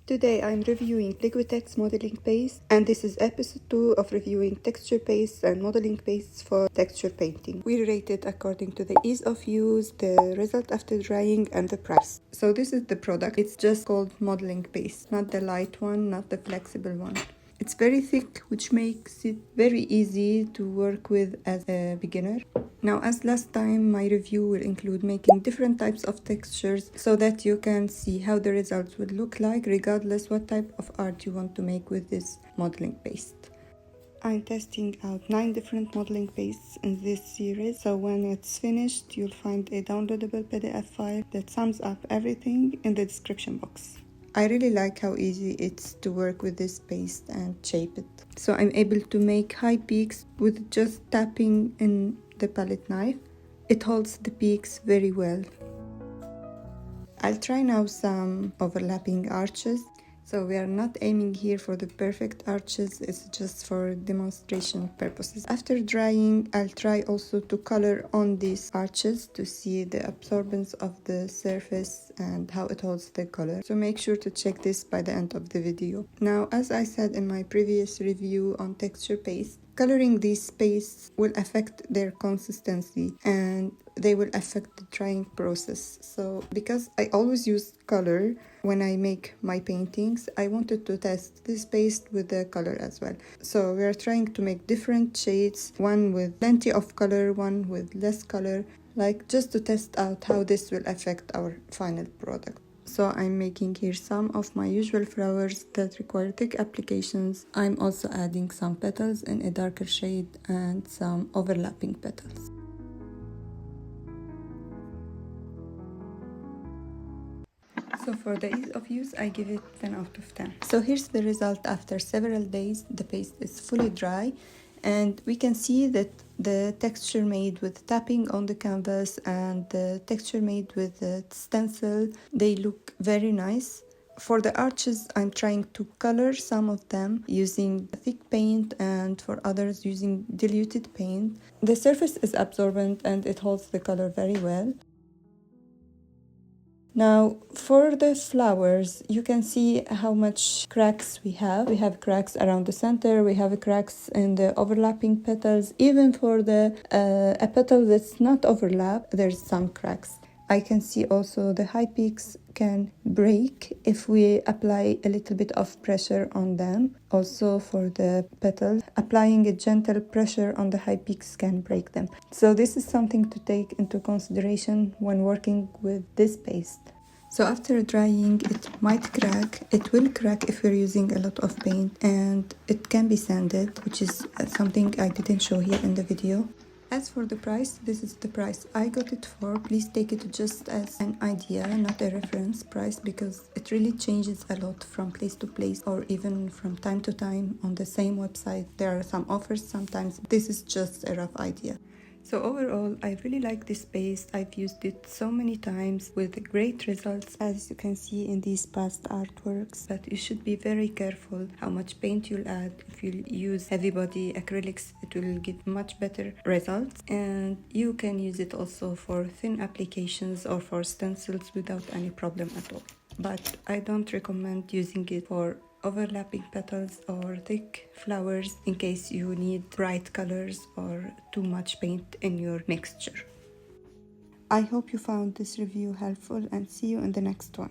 Today I'm reviewing Liquitex modeling paste, and this is episode 2 of reviewing texture pastes and modeling pastes for texture painting. We rate it according to the ease of use, the result after drying, and the price. So this is the product. It's just called modeling paste, not the light one, not the flexible one. It's very thick, which makes it very easy to work with as a beginner. Now, as last time, my review will include making different types of textures so that you can see how the results would look like regardless what type of art you want to make with this modeling paste. I'm testing out 9 different modeling pastes in this series, so when it's finished, you'll find a downloadable PDF file that sums up everything in the description box. I really like how easy it's to work with this paste and shape it. So I'm able to make high peaks with just tapping in the palette knife. It holds the peaks very well. I'll try now some overlapping arches. So we are not aiming here for the perfect arches, it's just for demonstration purposes. After drying, I'll try also to color on these arches to see the absorbance of the surface and how it holds the color. So make sure to check this by the end of the video. Now, as I said in my previous review on texture paste, coloring these pastes will affect their consistency and they will affect the drying process. So because I always use color when I make my paintings, I wanted to test this paste with the color as well. So we are trying to make different shades, one with plenty of color, one with less color, like just to test out how this will affect our final product. So I'm making here some of my usual flowers that require thick applications. I'm also adding some petals in a darker shade and some overlapping petals. So for the ease of use, I give it 10 out of 10. So here's the result after several days. The paste is fully dry and we can see that the texture made with tapping on the canvas and the texture made with the stencil, they look very nice. For the arches, I'm trying to color some of them using thick paint and for others using diluted paint. The surface is absorbent and it holds the color very well. Now, for the flowers, you can see how much cracks we have. We have cracks around the center, we have cracks in the overlapping petals. Even for the a petal that's not overlapped, there's some cracks. I can see also the high peaks can break if we apply a little bit of pressure on them. Also for the petals, applying a gentle pressure on the high peaks can break them. So this is something to take into consideration when working with this paste. So after drying, it might crack. It will crack if we're using a lot of paint, and it can be sanded, which is something I didn't show here in the video. As for the price, this is the price I got it for. Please take it just as an idea, not a reference price, because it really changes a lot from place to place or even from time to time on the same website. There are some offers sometimes. This is just a rough idea. So overall, I really like this paste. I've used it so many times with great results, as you can see in these past artworks. But you should be very careful how much paint you'll add. If you use heavy body acrylics, it will give much better results. And you can use it also for thin applications or for stencils without any problem at all. But I don't recommend using it for overlapping petals or thick flowers in case you need bright colors or too much paint in your mixture. I hope you found this review helpful and see you in the next one.